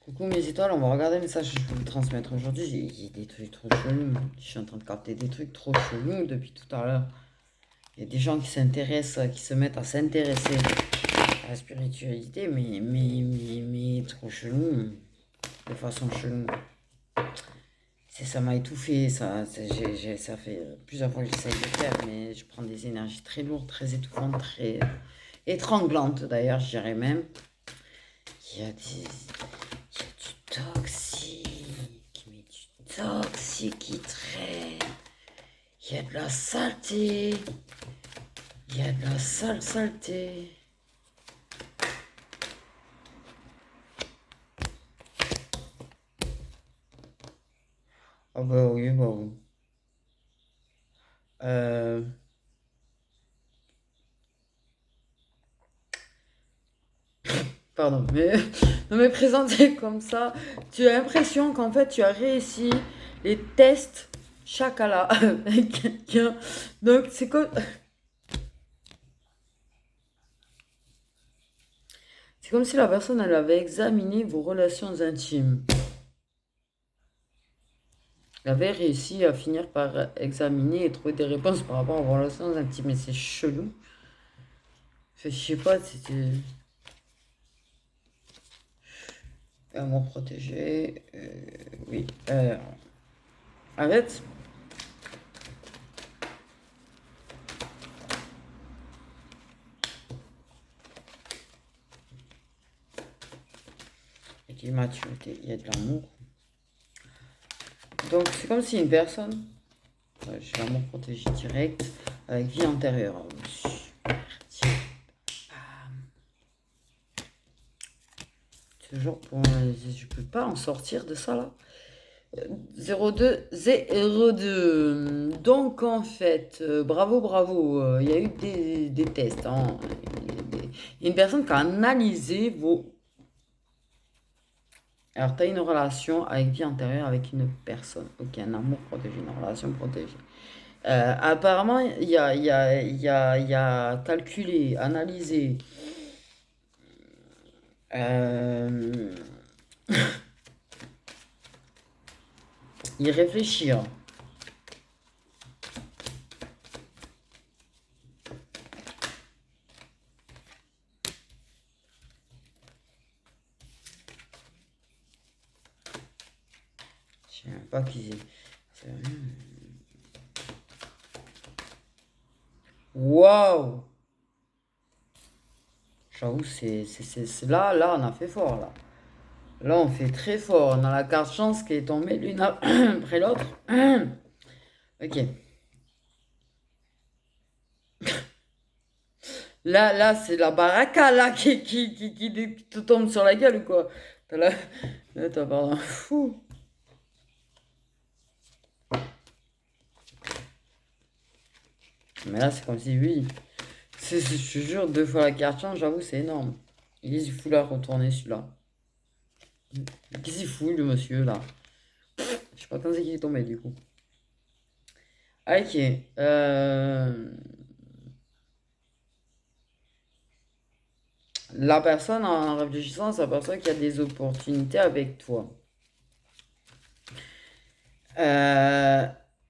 Coucou mes étoiles, on va regarder le message que je voulais transmettre aujourd'hui. J'ai des trucs trop chelous. Je suis en train de capter des trucs trop chelous depuis tout à l'heure. Il y a des gens qui s'intéressent, qui se mettent à s'intéresser à la spiritualité, mais trop chelou. De façon chelou. Ça m'a étouffé, ça fait plusieurs fois que j'essaye de le faire, mais je prends des énergies très lourdes, très étouffantes, très étranglantes d'ailleurs, je dirais même. Il y a du toxique, mais du toxique qui traîne. Il y a de la saleté. Il y a de la saleté. Ah bah oui, bah oui. Euh, Pardon, mais de me présenter comme ça, tu as l'impression qu'en fait tu as réussi les tests Chakala avec quelqu'un. Donc c'est comme si la personne elle avait examiné vos relations intimes. Elle avait réussi à finir par examiner et trouver des réponses par rapport aux relations intimes. Mais c'est chelou. Je sais pas, c'était amour protégé. Oui. Arrête. Il y a de l'immaturité, il y a de l'amour. Donc c'est comme si une personne, j'ai l'amour protégé direct, avec vie antérieure. Super. Tiens. Toujours pour. Je peux pas en sortir de ça là. 0202. Donc en fait, bravo, bravo. Il y a eu des tests, hein. Il y a une personne qui a analysé vos. Alors, tu as une relation avec vie antérieure avec une personne. Ok, un amour protégé, une relation protégée. Apparemment, il y a calculé, analysé, euh, y réfléchir. Je sais même pas qui c'est. Waouh! J'avoue, là, on a fait fort, là. Là, on fait très fort. On a la carte chance qui est tombée l'une après l'autre. Ok. Là, c'est la baraka, là, qui te tombe sur la gueule, ou quoi? T'as la... Là, t'as pardon. Fou. Mais là, c'est comme si, oui. Je te jure, deux fois la carte chance, j'avoue, c'est énorme. Il est fou, là, retourner celui-là. Qu'est-ce qu'il fout, le monsieur, là? Je sais pas quand c'est qu'il est tombé, du coup. Ok. La personne, en réfléchissant, s'aperçoit qu'il y a des opportunités avec toi. Euh,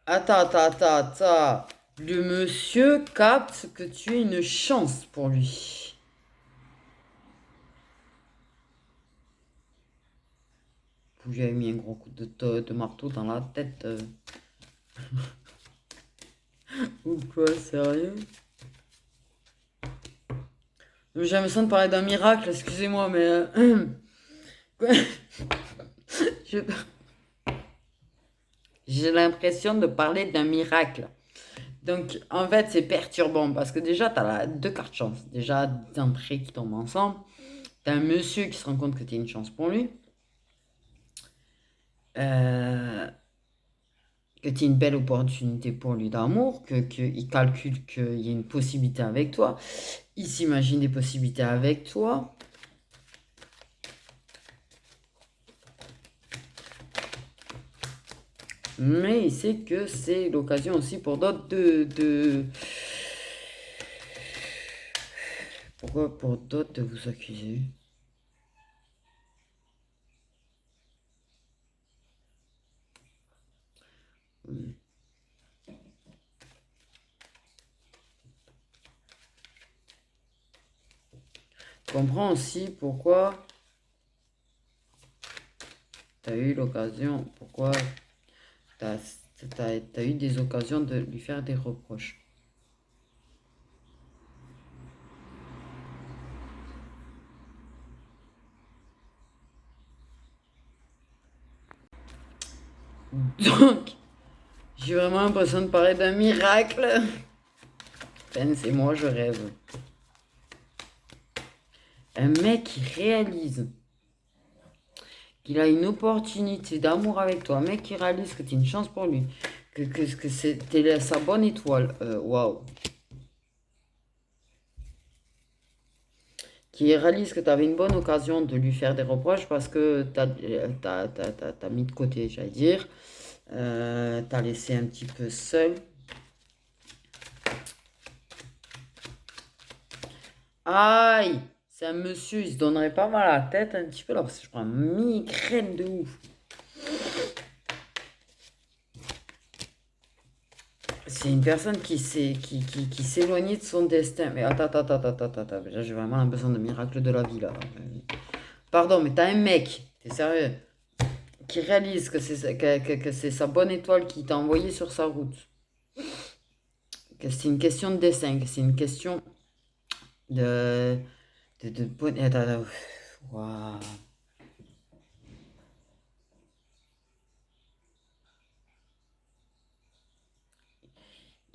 attends. Le monsieur capte que tu es une chance pour lui. Vous lui avez mis un gros coup de marteau dans la tête. Ou quoi, sérieux? J'ai l'impression de parler d'un miracle, excusez-moi, mais... quoi. Je- J'ai l'impression de parler d'un miracle. Donc, en fait, c'est perturbant parce que déjà, tu as deux cartes chance. Déjà, d'entrée qui tombent ensemble. Tu as un monsieur qui se rend compte que tu es une chance pour lui. Euh, que tu es une belle opportunité pour lui d'amour. Il calcule qu'il y a une possibilité avec toi. Il s'imagine des possibilités avec toi. Mais il sait que c'est l'occasion aussi pour d'autres de... Pourquoi pour d'autres de vous accuser? comprends aussi pourquoi tu as eu l'occasion, pourquoi tu as eu des occasions de lui faire des reproches. Donc, j'ai vraiment l'impression de parler d'un miracle. Ben, c'est moi, je rêve. Un mec qui réalise qu'il a une opportunité d'amour avec toi, un mec qui réalise que tu es une chance pour lui, que t'es sa bonne étoile, waouh. Qui réalise que tu avais une bonne occasion de lui faire des reproches parce que t'as mis de côté, j'allais dire. T'as laissé un petit peu seul. Aïe! C'est un monsieur, il se donnerait pas mal à la tête un petit peu là, parce que je prends une migraine de ouf. C'est une personne qui s'éloignait de son destin. Mais attends. J'ai vraiment un besoin de miracle de la vie là. Pardon, mais t'as un mec, t'es sérieux, qui réalise que c'est sa bonne étoile qui t'a envoyé sur sa route. Que c'est une question de destin, que c'est une question de bonne. Attends. Waouh.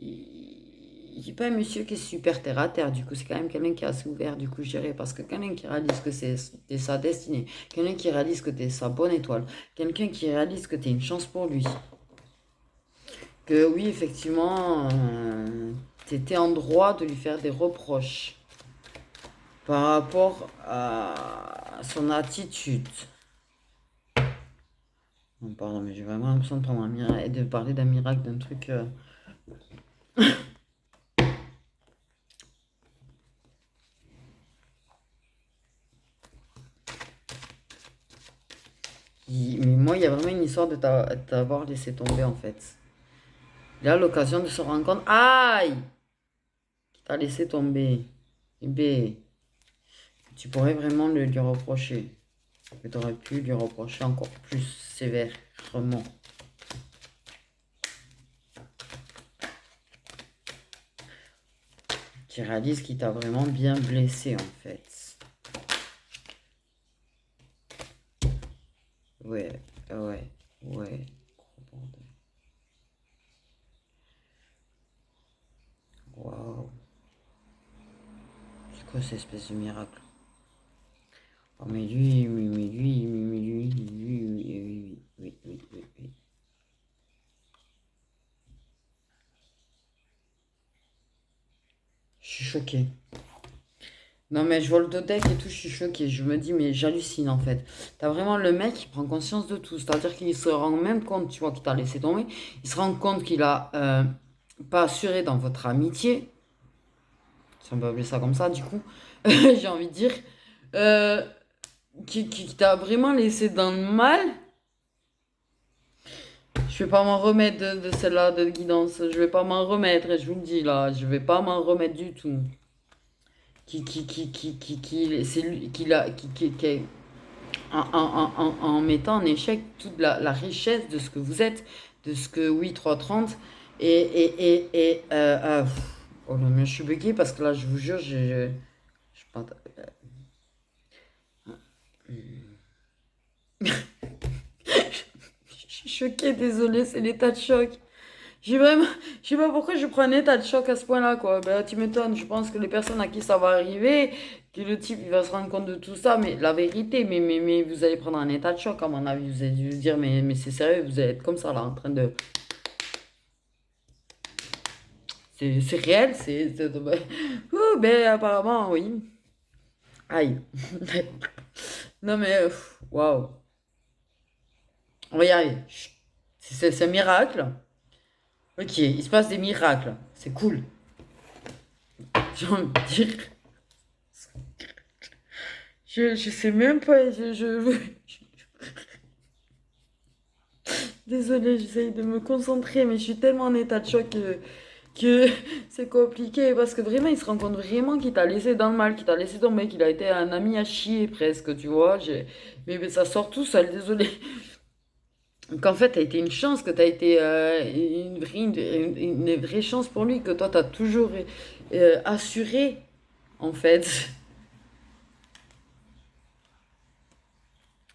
Il n'est pas un monsieur qui est super terre à terre, du coup, c'est quand même quelqu'un qui est assez ouvert, du coup, je dirais, parce que quelqu'un qui réalise que t'es sa destinée, quelqu'un qui réalise que t'es sa bonne étoile, quelqu'un qui réalise que t'es une chance pour lui. Que oui, effectivement, t'étais en droit de lui faire des reproches par rapport à son attitude. Non, pardon, mais j'ai vraiment l'impression de prendre un miracle et de parler d'un miracle, d'un truc. Mais moi, il y a vraiment une histoire de t'avoir laissé tomber en fait. Il a l'occasion de se rendre compte. Aïe! Qui t'a laissé tomber. Eh bien, tu pourrais vraiment le lui reprocher. Que tu aurais pu lui reprocher encore plus sévèrement. Tu réalises qu'il t'a vraiment bien blessé en fait. Ouais. Gros bordel. Waouh. C'est quoi cette espèce de miracle? Oh mais lui, oui. Je suis choqué. Non mais je vois le deck et tout, je suis choquée. Je me dis mais j'hallucine en fait. T'as vraiment le mec qui prend conscience de tout. C'est-à-dire qu'il se rend même compte, tu vois, qu'il t'a laissé tomber. Il se rend compte qu'il a pas assuré dans votre amitié. Si on peut appeler ça comme ça du coup. J'ai envie de dire. Euh, qui t'a vraiment laissé dans le mal. Je vais pas m'en remettre de celle-là de guidance. Je vais pas m'en remettre, et je vous le dis là. Je vais pas m'en remettre du tout. C'est lui qui en mettant en échec toute la richesse de ce que vous êtes, de ce que oui 330 oh non mais je suis buguée parce que là je vous jure je pas- je suis choquée, désolée, c'est l'état de choc. J'ai vraiment, je sais pas pourquoi je prends un état de choc à ce point-là, quoi. Ben, tu m'étonnes, je pense que les personnes à qui ça va arriver, que le type, il va se rendre compte de tout ça, mais la vérité, mais vous allez prendre un état de choc, à mon avis. Vous allez vous dire, mais c'est sérieux, vous allez être comme ça, là, en train de... C'est réel, Ouh, ben, apparemment, oui. Aïe. Non, mais, waouh. On va y arriver. Chut. C'est un miracle. Ok, il se passe des miracles. C'est cool. J'ai envie de dire... Je sais même pas. Désolée, j'essaye de me concentrer, mais je suis tellement en état de choc que que c'est compliqué parce que vraiment, il se rend compte vraiment qu'il t'a laissé dans le mal, qu'il t'a laissé tomber, qu'il a été un ami à chier presque, tu vois. Mais ça sort tout seul, désolé. Qu'en fait, t'as été une chance, que t'as été une vraie chance pour lui, que toi, t'as toujours assuré, en fait.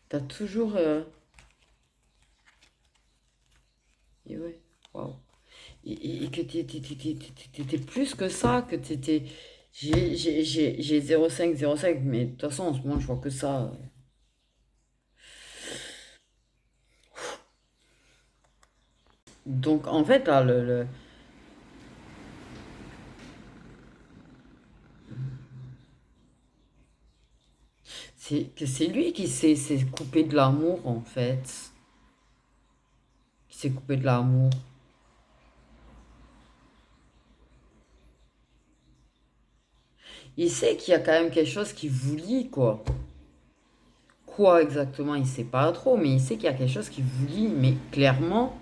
T'as toujours. Et ouais, waouh. Et que t'étais plus que ça, que t'étais. J'ai 0,5, mais de toute façon, en ce moment, je vois que ça. Donc, en fait, là, c'est que c'est lui qui s'est coupé de l'amour, en fait. Qui s'est coupé de l'amour. Il sait qu'il y a quand même quelque chose qui vous lie, quoi. Quoi exactement, il sait pas trop, mais il sait qu'il y a quelque chose qui vous lie, mais clairement.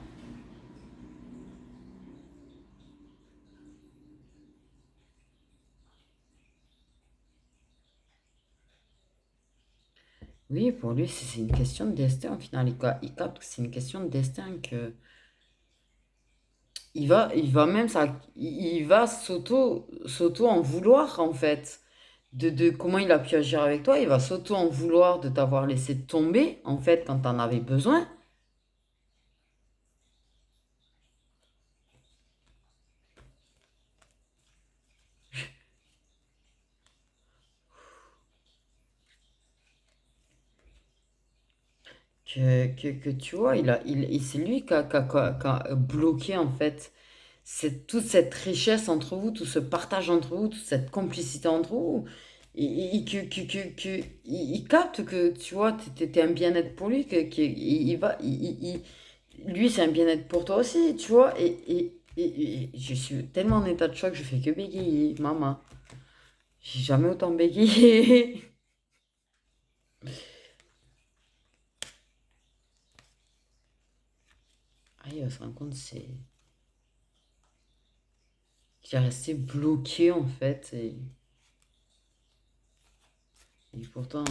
Oui, pour lui, c'est une question de destin, au final. Il capte que c'est une question de destin, que il va même ça, il va s'auto en vouloir en fait de comment il a pu agir avec toi. Il va s'auto en vouloir de t'avoir laissé tomber en fait quand t'en avais besoin. Que tu vois, c'est lui qui a bloqué en fait toute cette richesse entre vous, tout ce partage entre vous, toute cette complicité entre vous. Il capte que tu vois, t'es un bien-être pour lui, il va, lui c'est un bien-être pour toi aussi, tu vois. Et je suis tellement en état de choc, je fais que bégayer, maman. J'ai jamais autant bégayé. Ah, il va se rendre compte, qu'il est resté bloqué en fait. Et pourtant,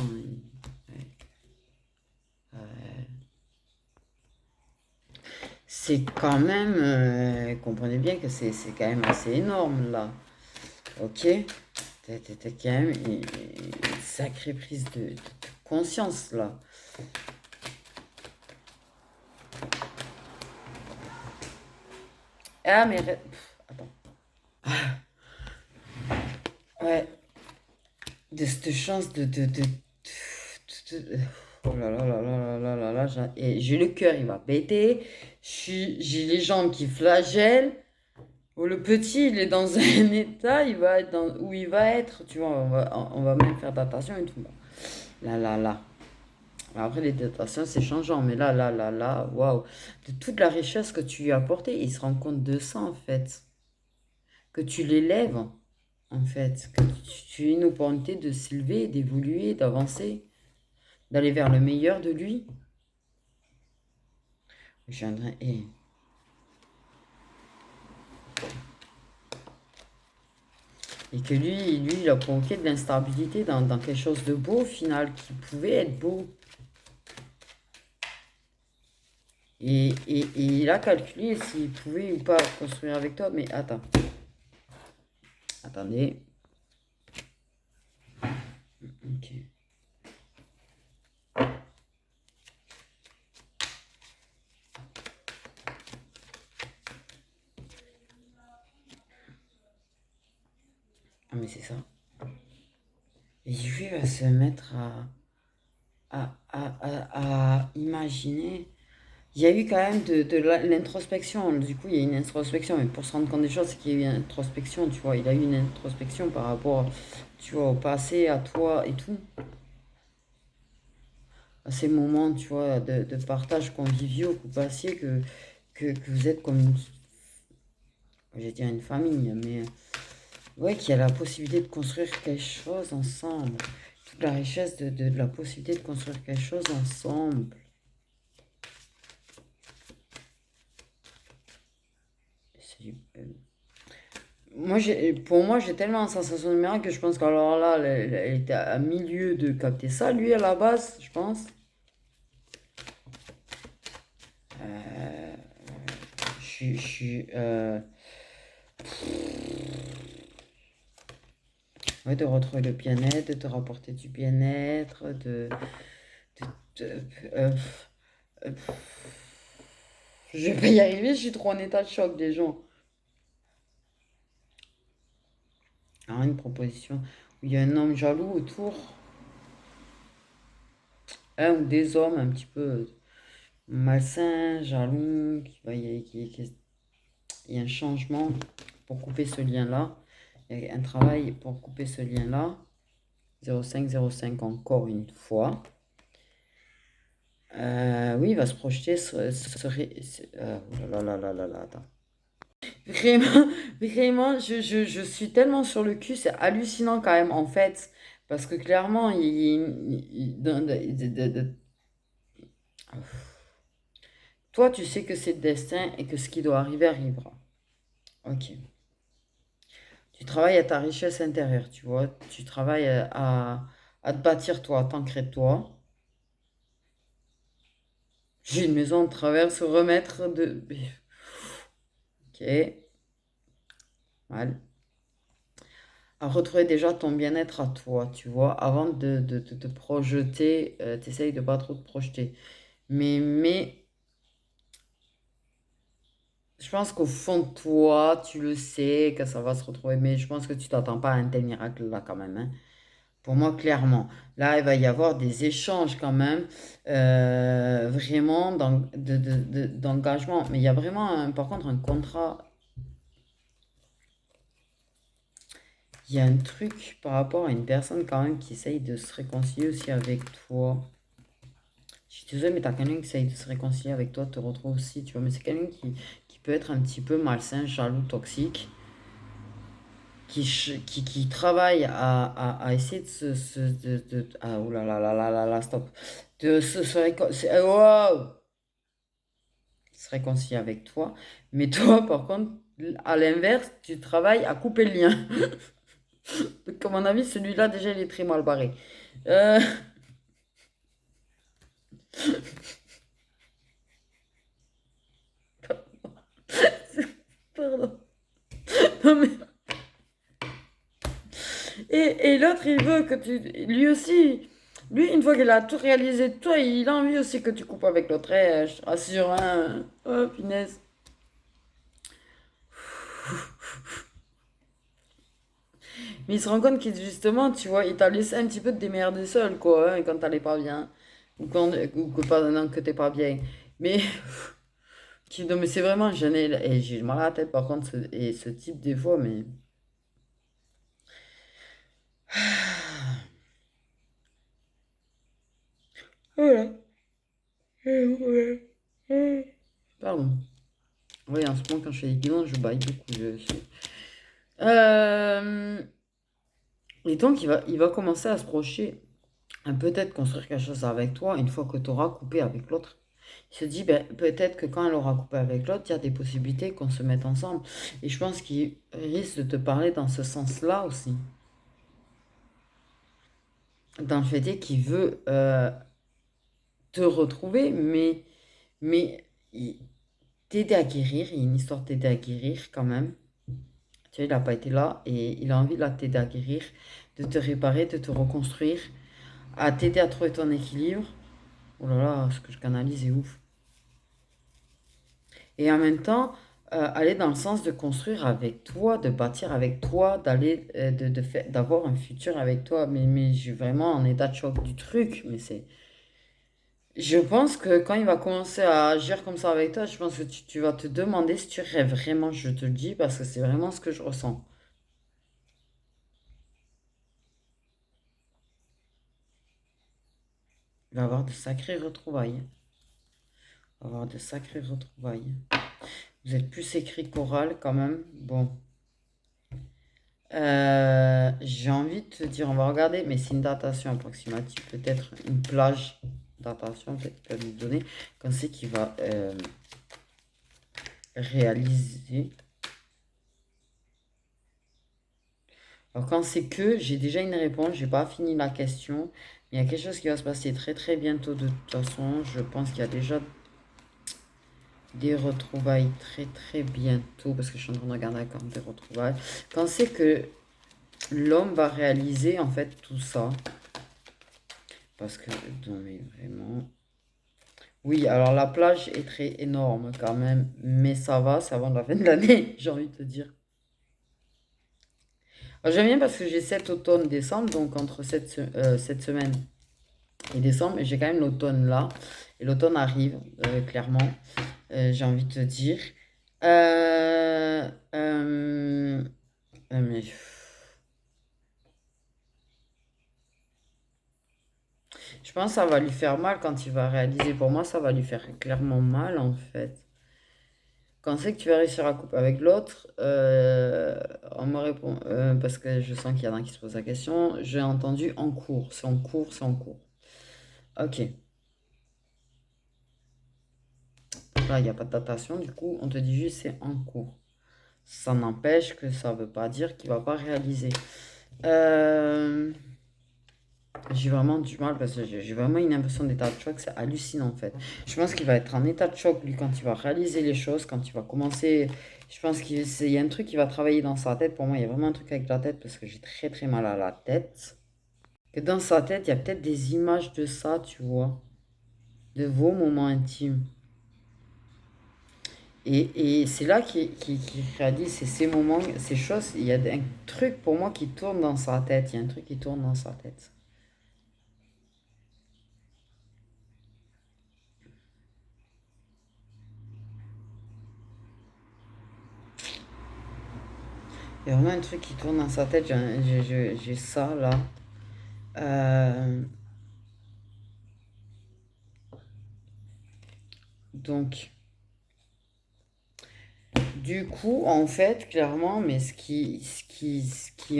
ouais, c'est quand même, comprenez bien que c'est quand même assez énorme là. Ok? T'as quand même une sacrée prise de conscience là. Ah, mais attends. Ouais, de cette chance oh là là là là là là là, et j'ai le cœur, il va péter. J'ai les jambes qui flagellent. Oh, le petit, il est dans un état, il va être où il va être, tu vois, on va même faire datation et tout. Là, là, là. Après, les datations, c'est changeant, mais là, là, là, là, waouh. De toute la richesse que tu lui as apportée, il se rend compte de ça, en fait. Que tu l'élèves, en fait. Que tu as une opportunité de s'élever, d'évoluer, d'avancer, d'aller vers le meilleur de lui. Je suis en train. Et que lui, il a provoqué de l'instabilité dans quelque chose de beau, au final, qui pouvait être beau. Et il a calculé s'il pouvait ou pas construire avec toi. Mais attends, attendez. Ok. Ah, mais c'est ça. Et lui va se mettre à imaginer. Il y a eu quand même de l'introspection. Du coup, il y a une introspection. Mais pour se rendre compte des choses, c'est qu'il y a eu une introspection, tu vois. Il a eu une introspection par rapport, tu vois, au passé, à toi et tout. À ces moments, tu vois, de partage conviviaux que vous passiez, que vous êtes comme, j'ai dit une famille, mais ouais, qu'il y a la possibilité de construire quelque chose ensemble. Toute la richesse de la possibilité de construire quelque chose ensemble. C'est pour moi, j'ai tellement une sensation de miracle que je pense qu'alors là, elle était à milieu de capter ça, lui, à la base, je pense. Euh, je suis, ouais, de retrouver le bien-être, de te rapporter du bien-être, de- euh, euh, je vais pas y arriver, je suis trop en état de choc des gens. Alors, une proposition où il y a un homme jaloux autour, un ou des hommes un petit peu malsains, jaloux, il y a un changement pour couper ce lien-là. Il y a un travail pour couper ce lien-là. 0505 encore une fois. Oui, il va se projeter. Oh là là là là là, attends. Vraiment, vraiment, je suis tellement sur le cul, c'est hallucinant quand même en fait. Parce que clairement, toi, tu sais que c'est le destin et que ce qui doit arriver arrivera. Ok. Tu travailles à ta richesse intérieure, tu vois. Tu travailles à te bâtir toi, à t'ancrer toi. J'ai une maison de travers, se remettre de... Ok, mal. À retrouver déjà ton bien-être à toi, tu vois. Avant de te projeter, t'essayes de pas trop te projeter. Mais je pense qu'au fond de toi, tu le sais, que ça va se retrouver. Mais je pense que tu t'attends pas à un tel miracle là quand même, hein. Pour moi, clairement. Là, il va y avoir des échanges quand même, vraiment d'engagement. Mais il y a vraiment, par contre, un contrat. Il y a un truc par rapport à une personne quand même qui essaye de se réconcilier aussi avec toi. Je suis désolée, mais t'as quelqu'un qui essaye de se réconcilier avec toi, te retrouve aussi, tu vois. Mais c'est quelqu'un qui peut être un petit peu malsain, jaloux, toxique, qui travaille à essayer de ah, oh là là là là là là, stop. De wow! Se réconcilier avec toi. Mais toi, par contre, à l'inverse, tu travailles à couper le lien. Donc, à mon avis, celui-là, déjà, il est très mal barré. Euh, Pardon. Non, mais... Et l'autre, il veut que tu... Lui aussi, lui, une fois qu'il a tout réalisé de toi, il a envie aussi que tu coupes avec l'autre. Je te rassure, hein. Oh, punaise. Mais il se rend compte qu'il, justement, tu vois, il t'a laissé un petit peu te démerder seul, quoi, hein, quand t'allais pas bien. Ou que, pas, non, que t'es pas bien. Mais, non, mais c'est vraiment gêné. Et j'ai mal à la tête, par contre, et ce type, des fois, mais... Voilà. Pardon. Oui, en ce moment, quand je fais des guimauves, je baille beaucoup. Euh, Et donc, il va commencer à se projeter, à peut-être construire quelque chose avec toi une fois que tu auras coupé avec l'autre. Il se dit, ben, peut-être que quand elle aura coupé avec l'autre, il y a des possibilités qu'on se mette ensemble. Et je pense qu'il risque de te parler dans ce sens-là aussi. Dans le fait qu'il veut te retrouver, mais t'aider à guérir. Il y a une histoire de t'aider à guérir quand même. Tu vois, il n'a pas été là et il a envie de t'aider à guérir, de te réparer, de te reconstruire, à t'aider à trouver ton équilibre. Oh là là, ce que je canalise est ouf. Et en même temps, aller dans le sens de construire avec toi, de bâtir avec toi, d'aller, d'avoir un futur avec toi. Mais je suis vraiment en état de choc du truc. Mais c'est... Je pense que quand il va commencer à agir comme ça avec toi, je pense que tu vas te demander si tu rêves vraiment, je te le dis, parce que c'est vraiment ce que je ressens. Il va y avoir de sacrées retrouvailles. Il va y avoir de sacrées retrouvailles. Vous êtes plus écrit qu'oral quand même. Bon. J'ai envie de te dire, on va regarder, mais c'est une datation approximative, peut-être une plage datation, peut-être qu'il va nous donner, quand c'est qu'il va réaliser. Alors quand c'est que, j'ai déjà une réponse, j'ai pas fini la question. Il y a quelque chose qui va se passer très très bientôt de toute façon. Je pense qu'il y a déjà des retrouvailles très très bientôt parce que je suis en train de regarder encore des retrouvailles. Quand c'est que l'homme va réaliser en fait tout ça. Parce que, non mais vraiment... Oui, alors la plage est très énorme quand même, mais ça va, c'est avant la fin de l'année, j'ai envie de te dire. Alors, j'aime bien parce que j'ai cet automne, décembre, donc entre cette semaine et décembre, et j'ai quand même l'automne là, et l'automne arrive, clairement, j'ai envie de te dire. Euh, euh, mais je pense que ça va lui faire mal quand il va réaliser. Pour moi, ça va lui faire clairement mal en fait. Quand c'est que tu vas réussir à couper avec l'autre, on me répond, parce que je sens qu'il y en a qui se posent la question, j'ai entendu en cours, c'est en cours, c'est en cours. Ok, là il n'y a pas de datation, du coup on te dit juste c'est en cours. Ça n'empêche que ça ne veut pas dire qu'il ne va pas réaliser. Euh, j'ai vraiment du mal parce que j'ai vraiment une impression d'état de choc, c'est hallucinant en fait. Je pense qu'il va être en état de choc lui quand il va réaliser les choses, quand il va commencer. Je pense qu'il y a un truc qui va travailler dans sa tête. Pour moi, il y a vraiment un truc avec la tête parce que j'ai très très mal à la tête. Que dans sa tête, il y a peut-être des images de ça, tu vois, de vos moments intimes. Et c'est là qu'il réalise ces moments, ces choses. Il y a un truc pour moi qui tourne dans sa tête. Il y a un truc qui tourne dans sa tête. Il y a vraiment un truc qui tourne dans sa tête. J'ai ça là. Euh, donc, du coup, en fait, clairement, mais ce qui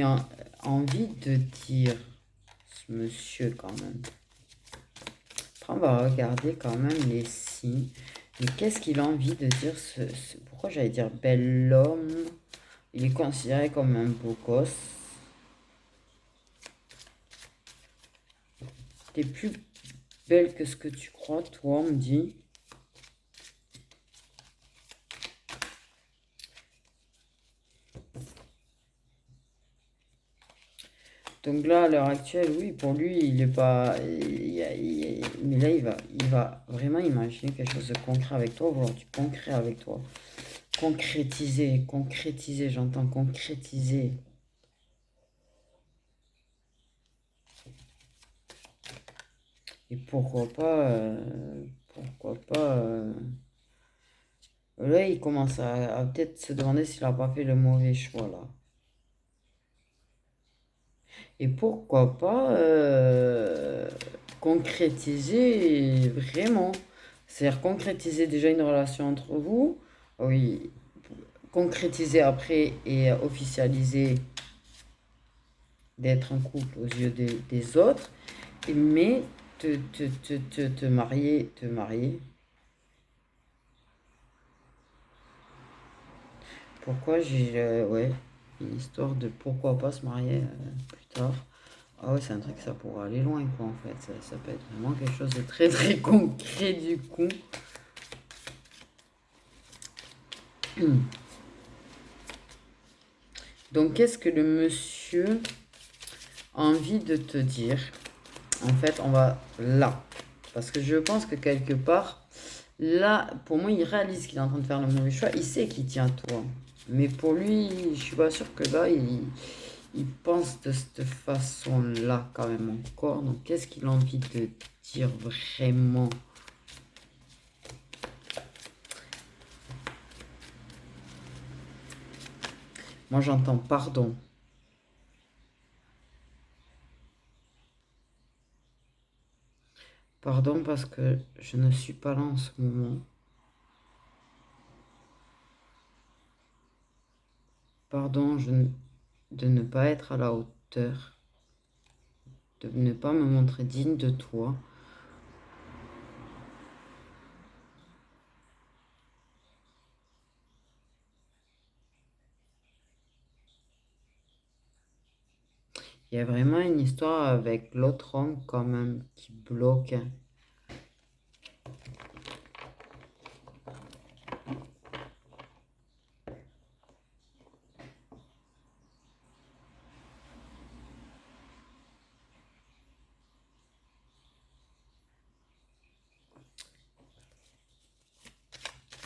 a envie de dire ce monsieur quand même. Après, on va regarder quand même les signes. Mais qu'est-ce qu'il a envie de dire pourquoi j'allais dire bel homme? Il est considéré comme un beau gosse. T'es plus belle que ce que tu crois, toi, on me dit. Donc là, à l'heure actuelle, oui, pour lui, il est pas. Mais là, il va vraiment imaginer quelque chose de concret avec toi, vouloir du concret avec toi. Concrétiser, concrétiser, j'entends concrétiser. Et pourquoi pas. Là, il commence à peut-être se demander s'il n'a pas fait le mauvais choix, là. Et pourquoi pas concrétiser vraiment. C'est-à-dire concrétiser déjà une relation entre vous. Oui, concrétiser après et officialiser d'être en couple aux yeux des autres. Mais te marier. Pourquoi j'ai... ouais, une histoire de pourquoi pas se marier plus tard. Ah ouais, c'est un truc, ça pourrait aller loin, quoi, en fait. Ça peut être vraiment quelque chose de très, très concret, du coup. Donc, qu'est-ce que le monsieur a envie de te dire? En fait, on va là. Parce que je pense que quelque part, là, pour moi, il réalise qu'il est en train de faire le mauvais choix. Il sait qu'il tient à toi. Mais pour lui, je suis pas sûre que là, il pense de cette façon-là, quand même, encore. Donc, qu'est-ce qu'il a envie de dire vraiment? Moi, j'entends pardon. Pardon parce que je ne suis pas là en ce moment. Pardon de ne pas être à la hauteur, de ne pas me montrer digne de toi. Il y a vraiment une histoire avec l'autre homme quand même qui bloque.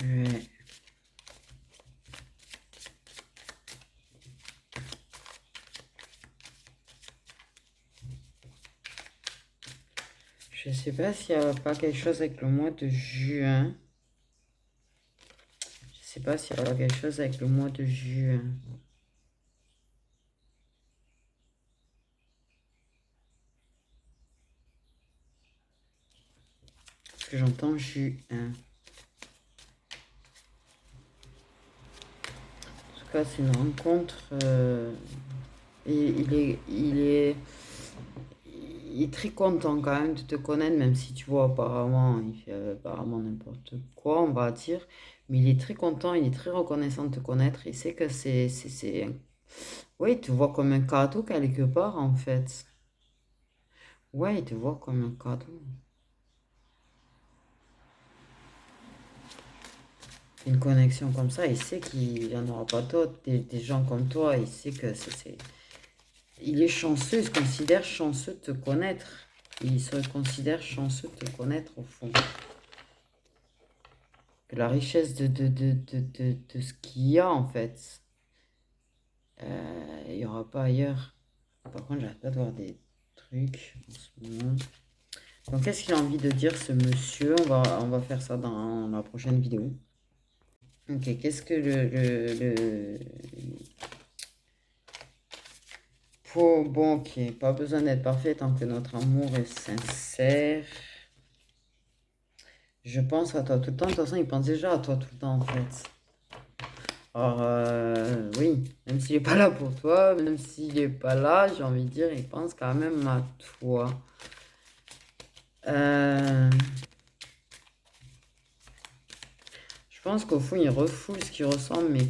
Ouais. Je sais pas s'il n'y a pas quelque chose avec le mois de juin. Je sais pas s'il y a pas quelque chose avec le mois de juin. Parce que j'entends juin. En tout cas, c'est une rencontre. Et il est très content quand même de te connaître, même si tu vois, apparemment, il fait apparemment n'importe quoi, on va dire. Mais il est très content, il est très reconnaissant de te connaître. Il sait que ouais, il te voit comme un cadeau quelque part, en fait. Ouais, il te voit comme un cadeau. Une connexion comme ça, il sait qu'il n'y en aura pas d'autres, des gens comme toi, il sait que il est chanceux, il se considère chanceux de te connaître. Il se considère chanceux de te connaître au fond. Que la richesse de ce qu'il y a en fait, il n'y aura pas ailleurs. Par contre, j'arrête pas de voir des trucs en ce moment. Donc, qu'est-ce qu'il a envie de dire ce monsieur? On va faire ça dans la prochaine vidéo. Ok, qu'est-ce que bon, ok, pas besoin d'être parfait tant que notre amour est sincère. Je pense à toi tout le temps. De toute façon, il pense déjà à toi tout le temps, en fait. Alors, oui, même s'il n'est pas là pour toi, même s'il n'est pas là, j'ai envie de dire, il pense quand même à toi. Je pense qu'au fond, il refoule ce qu'il ressent, mais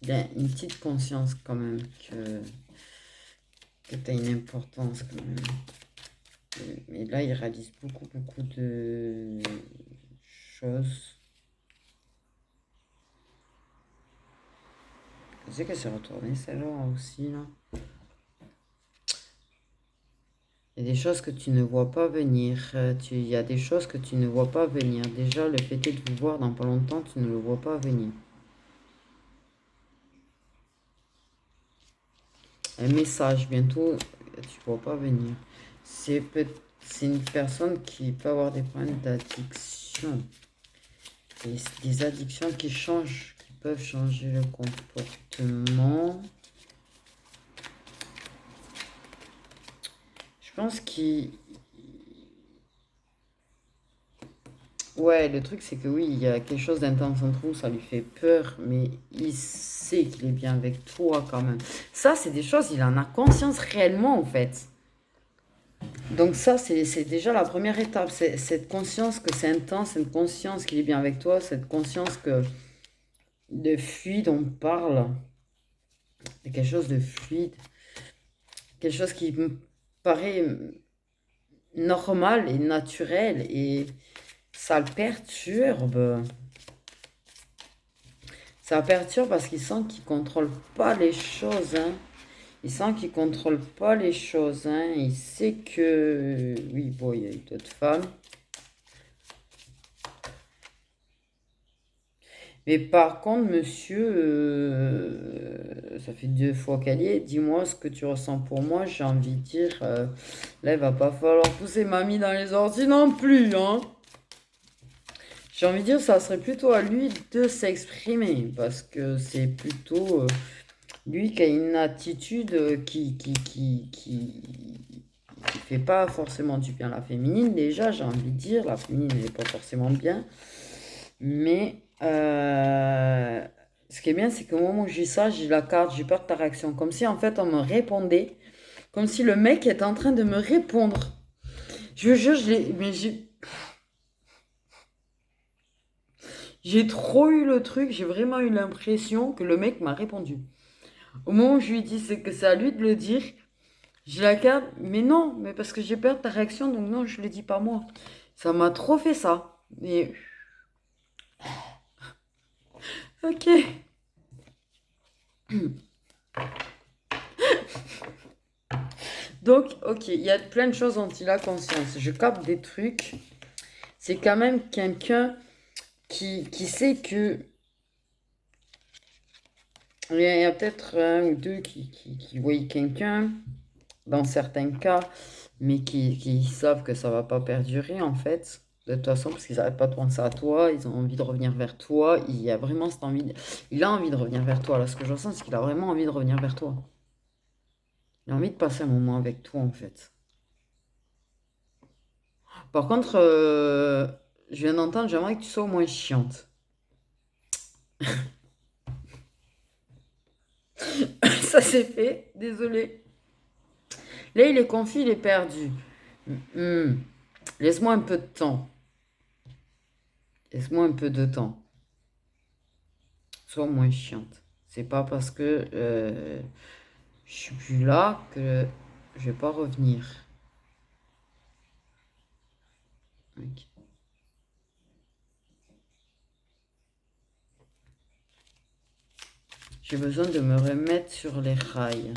il a une petite conscience quand même que tu as une importance quand même. Mais là, il réalise beaucoup, beaucoup de choses. Je sais que c'est retourné celle-là aussi, là. Il y a des choses que tu ne vois pas venir. Il y a des choses que tu ne vois pas venir. Déjà, le fait de vous voir dans pas longtemps, tu ne le vois pas venir. Un message, bientôt, tu ne vois pas venir. C'est une personne qui peut avoir des problèmes d'addiction. Des addictions qui peuvent changer le comportement. Je pense qu'il... Ouais, le truc c'est que oui, il y a quelque chose d'intense entre vous, ça lui fait peur, mais il sait qu'il est bien avec toi quand même. Ça, c'est des choses, il en a conscience réellement en fait. Donc ça, c'est déjà la première étape, c'est cette conscience que c'est intense, cette conscience qu'il est bien avec toi, cette conscience que de fluide on parle, de quelque chose de fluide, quelque chose qui me paraît normal et naturel et ça le perturbe. Ça perturbe parce qu'il sent qu'il contrôle pas les choses. Hein. Il sent qu'il contrôle pas les choses. Hein. Il sait que... Oui, bon, il y a eu d'autres femmes. Mais par contre, monsieur, ça fait 2 fois qu'elle y est. Dis-moi ce que tu ressens pour moi. J'ai envie de dire, là, il va pas falloir pousser mamie dans les orties non plus. Hein. J'ai envie de dire, ça serait plutôt à lui de s'exprimer. Parce que c'est plutôt... lui qui a une attitude qui fait pas forcément du bien à la féminine, déjà, j'ai envie de dire, la féminine n'est pas forcément bien, mais ce qui est bien, c'est qu'au moment où je dis ça, j'ai la carte, j'ai peur de ta réaction, comme si en fait on me répondait, comme si le mec était en train de me répondre. Je jure, mais j'ai trop eu le truc, j'ai vraiment eu l'impression que le mec m'a répondu. Au moment où je lui dis c'est que c'est à lui de le dire, J'ai la carte, mais non, mais parce que j'ai peur de ta réaction, donc non, je le dis pas moi. Ça m'a trop fait ça. Mais ok. Donc, ok, il y a plein de choses dont il a conscience. Je capte des trucs. C'est quand même quelqu'un qui sait que. Il y a peut-être un ou deux qui voient quelqu'un, dans certains cas, mais qui savent que ça va pas perdurer en fait. De toute façon, parce qu'ils n'arrêtent pas de penser à toi, ils ont envie de revenir vers toi. Il y a vraiment cette envie. Il a envie de revenir vers toi. Là, ce que je ressens, c'est qu'il a vraiment envie de revenir vers toi. Il a envie de passer un moment avec toi en fait. Par contre, je viens d'entendre, j'aimerais que tu sois au moins chiante. Ça c'est fait, désolé. Là, il est confus, il est perdu. Hmm. Laisse-moi un peu de temps. Laisse-moi un peu de temps. Sois moins chiante. C'est pas parce que je suis plus là que je vais pas revenir. Ok. J'ai besoin de me remettre sur les rails.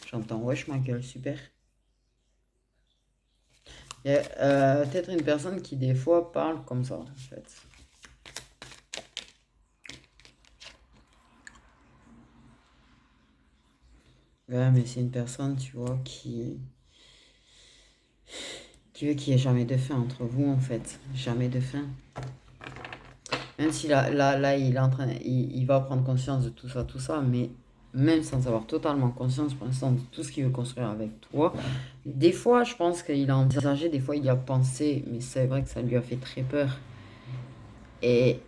J'entends wesh ma gueule, super. Il y a peut-être une personne qui des fois parle comme ça en fait. Ouais, mais c'est une personne, tu vois, qui veut qu'il n'y ait jamais de fin entre vous, en fait. Jamais de fin. Même si là il est en train, il va prendre conscience de tout ça, mais même sans avoir totalement conscience pour l'instant de tout ce qu'il veut construire avec toi, des fois, je pense qu'il a envisagé, des fois, il y a pensé, mais c'est vrai que ça lui a fait très peur. Et,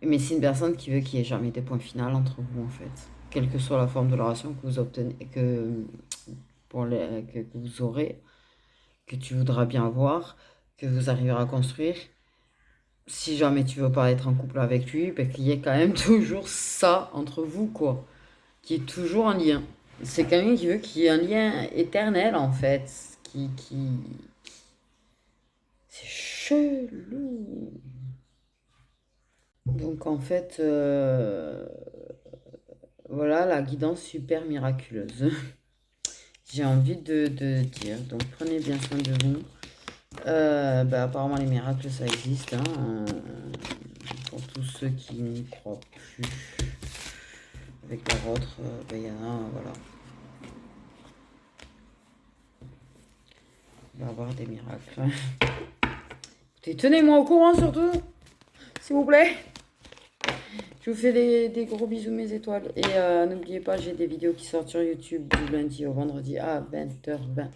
mais c'est une personne qui veut qu'il n'y ait jamais de point final entre vous, en fait. Quelle que soit la forme de la relation que vous obtenez, que vous aurez, que tu voudras bien avoir, que vous arriverez à construire. Si jamais tu veux pas être en couple avec lui, ben, qu'il y ait quand même toujours ça entre vous, quoi. Qui est toujours un lien. C'est quelqu'un qui veut qu'il y ait un lien éternel, en fait. C'est chelou. Donc, en fait, voilà la guidance super miraculeuse. J'ai envie de dire. Donc, prenez bien soin de vous. Bah, apparemment, les miracles, ça existe. Hein, pour tous ceux qui n'y croient plus. Avec la vôtre, bah, il y en a, voilà. Il va y avoir des miracles. Écoutez, tenez-moi au courant surtout, s'il vous plaît. Je vous fais des gros bisous, mes étoiles. Et n'oubliez pas, j'ai des vidéos qui sortent sur YouTube du lundi au vendredi à 20h20.